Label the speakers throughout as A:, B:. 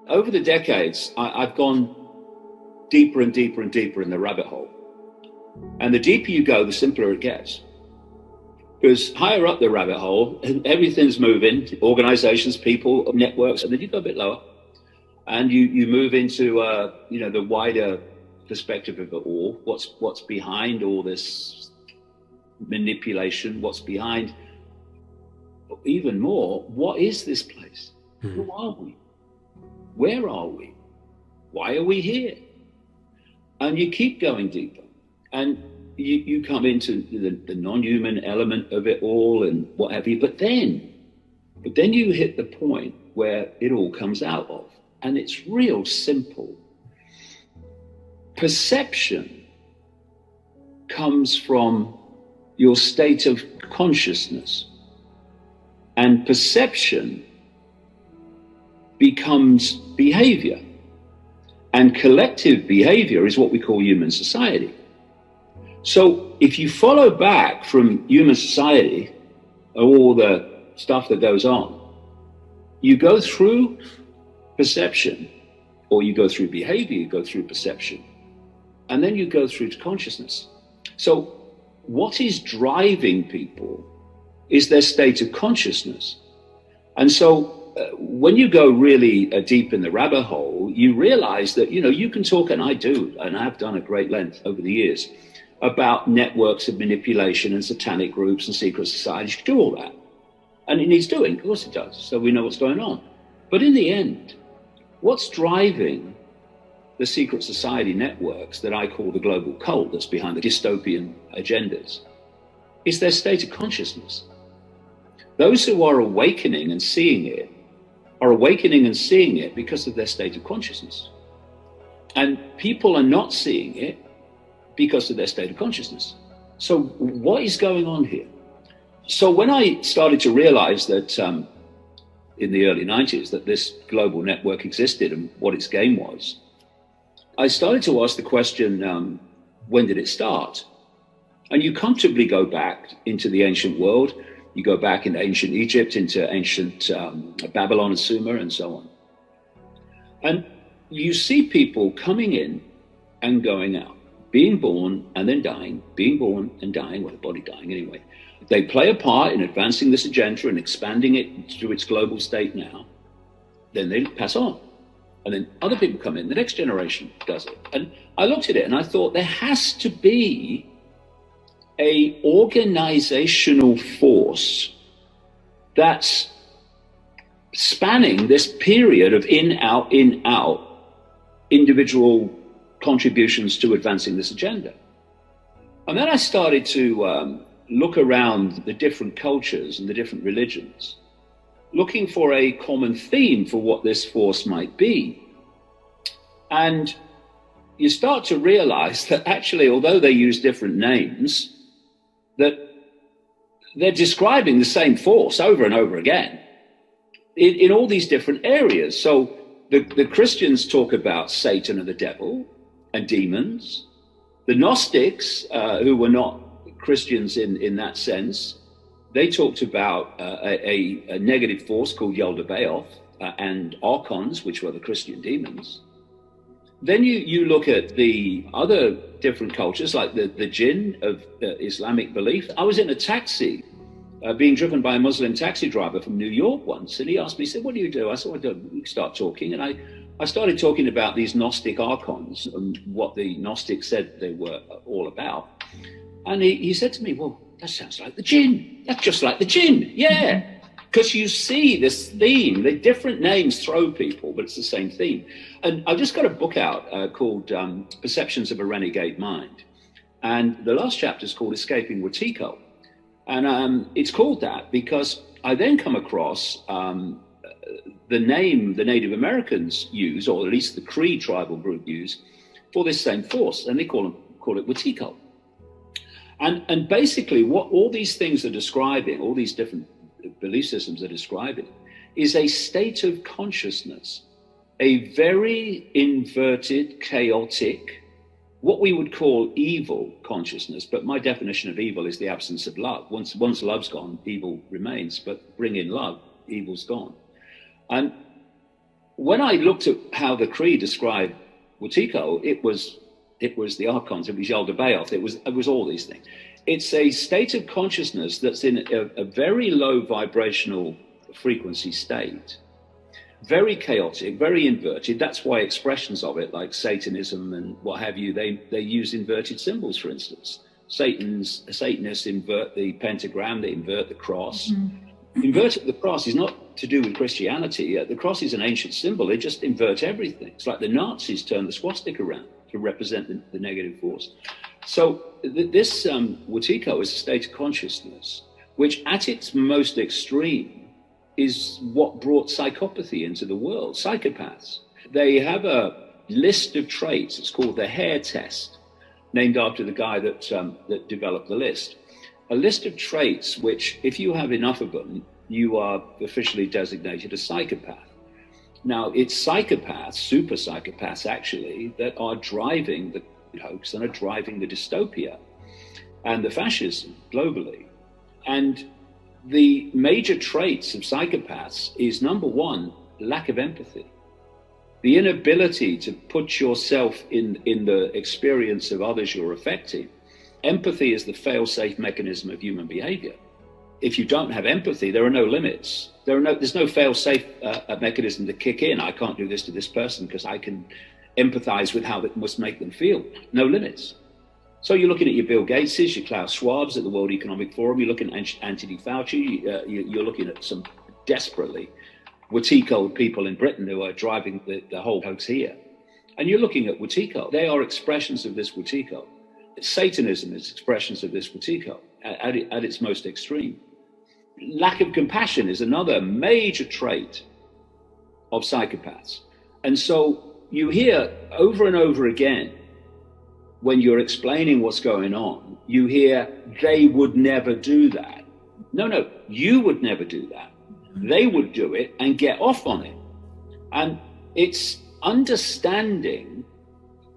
A: Over the decades, I've gone deeper and deeper and deeper in the rabbit hole. And the deeper you go, the simpler it gets. Because higher up the rabbit hole, everything's moving, organizations, people, networks, and then you go a bit lower. And you move into the wider perspective of it all. What's behind all this manipulation? What's behind, even more, what is this place? Who are we? Where are we? Why are we here? And you keep going deeper, and you come into the non-human element of it all and what have you. But then you hit the point where it all comes out of, and it's real simple. Perception comes from your state of consciousness, and perception becomes behavior, and collective behavior is what we call human society. So if you follow back from human society, all the stuff that goes on, you go through perception, or you go through behavior, you go through perception, and then you go through to consciousness. So what is driving people is their state of consciousness. And so when you go really deep in the rabbit hole, you realize that, you can talk, and I do, and I've done at great length over the years, about networks of manipulation and satanic groups and secret societies. You can do all that. And it needs doing, of course it does, so we know what's going on. But in the end, what's driving the secret society networks that I call the global cult that's behind the dystopian agendas is their state of consciousness. Those who are awakening and seeing it are awakening and seeing it because of their state of consciousness. And people are not seeing it because of their state of consciousness. So what is going on here? So when I started to realize that in the early 90s that this global network existed and what its game was, I started to ask the question, when did it start? And you comfortably go back into the ancient world. You go back into ancient Egypt, into ancient Babylon and Sumer and so on. And you see people coming in and going out, being born and then dying, being born and dying, well, the body dying anyway. They play a part in advancing this agenda and expanding it to its global state now. Then they pass on. And then other people come in, the next generation does it. And I looked at it and I thought there has to be a organizational force that's spanning this period of in, out, individual contributions to advancing this agenda. And then I started to look around the different cultures and the different religions, looking for a common theme for what this force might be. And you start to realize that actually, although they use different names, that they're describing the same force over and over again in all these different areas. So the Christians talk about Satan and the devil and demons. The Gnostics, who were not Christians in that sense, they talked about a negative force called Yaldabaoth and archons, which were the Christian demons. Then you look at the other different cultures, like the jinn of Islamic belief. I was in a taxi being driven by a Muslim taxi driver from New York once, and he asked me, he said, "What do you do?" I said, "Well, we start talking." And I started talking about these Gnostic archons and what the Gnostics said they were all about. And he said to me, "Well, that sounds like the jinn. That's just like the jinn." Yeah, because you see this theme. The different names throw people, but it's the same theme. And I've just got a book out called Perceptions of a Renegade Mind. And the last chapter is called Escaping Wetiko. And it's called that because I then come across the name the Native Americans use, or at least the Cree tribal group use, for this same force. And they call it Wetiko. And basically what all these things are describing, all these different belief systems are describing, is a state of consciousness, a very inverted, chaotic, what we would call evil consciousness. But my definition of evil is the absence of love. Once love's gone, evil remains, but bring in love, evil's gone. And when I looked at how the Creed described wichtige, it was the archons, it was Yaldabaoth, it was all these things. It's a state of consciousness that's in a very low vibrational frequency state, very chaotic, very inverted. That's why expressions of it, like Satanism and what have you, they use inverted symbols, for instance. Satanists invert the pentagram, they invert the cross. Mm-hmm. Inverting the cross is not to do with Christianity. The cross is an ancient symbol. They just invert everything. It's like the Nazis turned the swastika around to represent the negative force. So this wichtige is a state of consciousness, which at its most extreme is what brought psychopathy into the world. Psychopaths, they have a list of traits. It's called the Hare test, named after the guy that developed the list. A list of traits which, if you have enough of them, you are officially designated a psychopath. Now, it's psychopaths, super psychopaths actually, that are driving the hoax and are driving the dystopia and the fascism globally. And the major traits of psychopaths is, number one, lack of empathy. The inability to put yourself in the experience of others you're affecting. Empathy is the fail-safe mechanism of human behavior. If you don't have empathy, there are no limits. There's no fail-safe mechanism to kick in. I can't do this to this person because I can empathize with how it must make them feel. No limits. So you're looking at your Bill Gateses, your Klaus Schwabs at the World Economic Forum, you're looking at Anthony Fauci, you're looking at some desperately wichtige people in Britain who are driving the whole hoax here. And you're looking at wichtige. They are expressions of this wichtige. Satanism is expressions of this wichtige at its most extreme. Lack of compassion is another major trait of psychopaths. And so you hear over and over again, when you're explaining what's going on, you hear, they would never do that. No, you would never do that. They would do it and get off on it. And it's understanding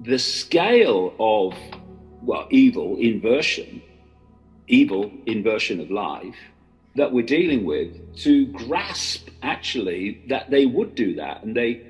A: the scale of, well, evil inversion of life that we're dealing with, to grasp actually that they would do that, and they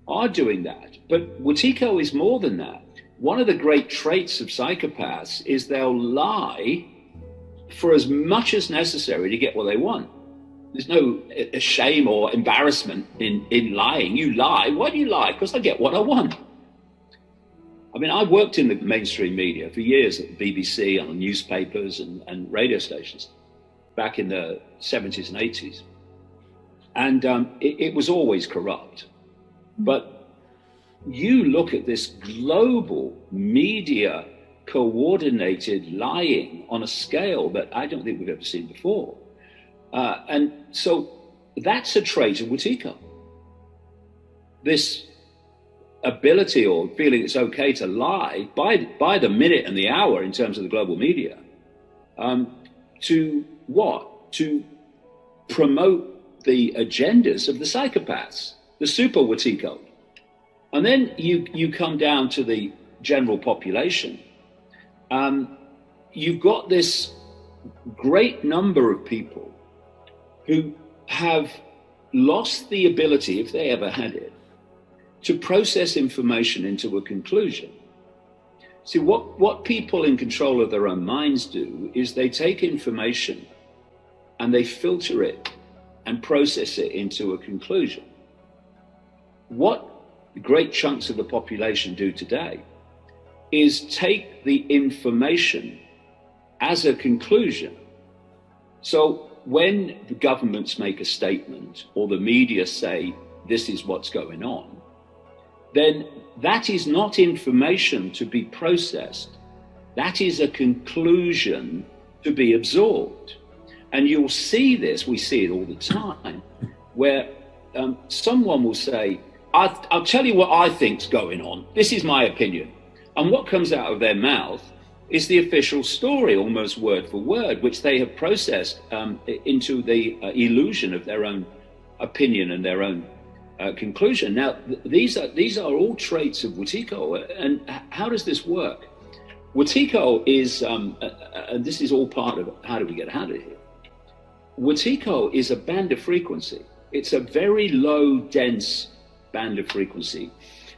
A: are doing that. But wichtige is more than that. One of the great traits of psychopaths is they'll lie for as much as necessary to get what they want. There's no shame or embarrassment in lying. You lie. Why do you lie? Because I get what I want. I mean, I worked in the mainstream media for years at the BBC, on newspapers and radio stations back in the 70s and 80s. And it was always corrupt. But you look at this global media coordinated lying on a scale that I don't think we've ever seen before. And so that's a trait of wichtige. This ability or feeling it's okay to lie by the minute and the hour in terms of the global media, to what? To promote the agendas of the psychopaths, the super wichtige. And then you come down to the general population. You've got this great number of people who have lost the ability, if they ever had it, to process information into a conclusion. See, what people in control of their own minds do is they take information and they filter it and process it into a conclusion. What great chunks of the population do today is take the information as a conclusion. So when the governments make a statement or the media say this is what's going on, then that is not information to be processed. That is a conclusion to be absorbed. And you'll see this, we see it all the time, where someone will say, I'll tell you what I think's going on. This is my opinion. And what comes out of their mouth is the official story, almost word for word, which they have processed into the illusion of their own opinion and their own conclusion. Now, these are all traits of wichtige. And how does this work? Wichtige is, and this is all part of how do we get out of here? Wichtige is a band of frequency. It's a very low, dense band of frequency,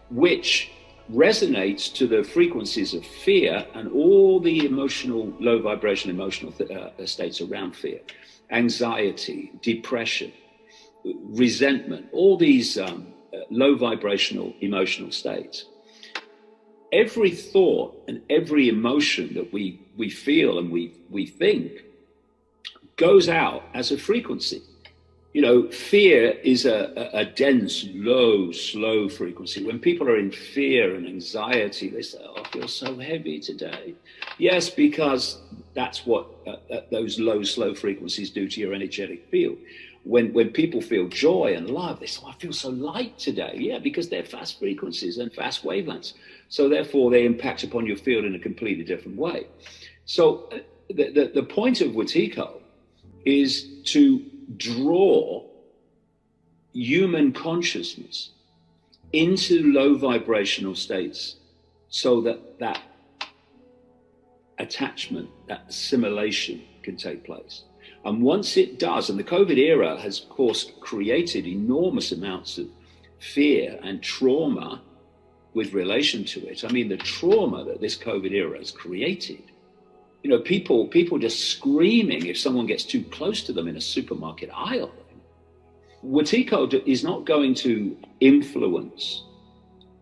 A: which resonates to the frequencies of fear and all the emotional, low vibration emotional states around fear, anxiety, depression, resentment, all these low vibrational emotional states. Every thought and every emotion that we feel and we think goes out as a frequency. You know, fear is a dense, low, slow frequency. When people are in fear and anxiety, they say, oh, I feel so heavy today. Yes, because that's what those low, slow frequencies do to your energetic field. When people feel joy and love, they say, oh, I feel so light today. Yeah, because they're fast frequencies and fast wavelengths. So therefore, they impact upon your field in a completely different way. So the point of Wetiko is to draw human consciousness into low vibrational states so that attachment, that assimilation can take place. And once it does, and the COVID era has, of course, created enormous amounts of fear and trauma with relation to it. I mean, the trauma that this COVID era has created, you know, people just screaming if someone gets too close to them in a supermarket aisle. Wetiko is not going to influence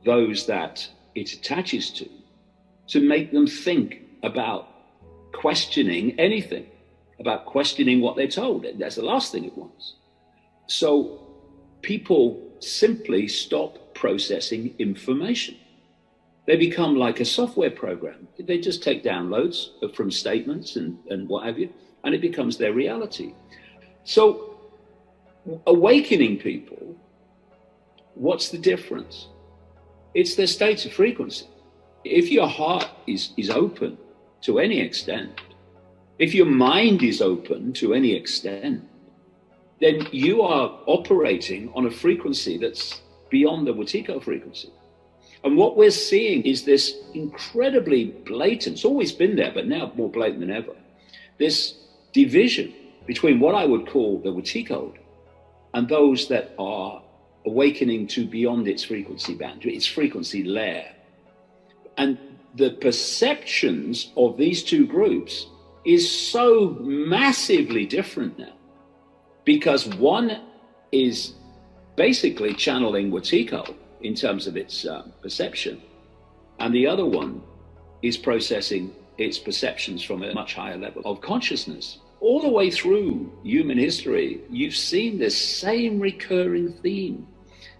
A: those that it attaches to make them think about questioning anything, about questioning what they're told. That's the last thing it wants. So people simply stop processing information. They become like a software program. They just take downloads from statements and what have you, and it becomes their reality. So awakening people, what's the difference? It's their state of frequency. If your heart is open to any extent, if your mind is open to any extent, then you are operating on a frequency that's beyond the Wetiko frequency. And what we're seeing is this incredibly blatant, it's always been there, but now more blatant than ever, this division between what I would call the Wetiko and those that are awakening to beyond its frequency band, its frequency layer. And the perceptions of these two groups is so massively different now, because one is basically channeling Wetiko in terms of its perception, and the other one is processing its perceptions from a much higher level of consciousness. All the way through human history, you've seen this same recurring theme,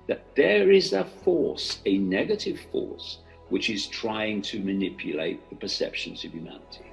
A: that there is a force, a negative force, which is trying to manipulate the perceptions of humanity.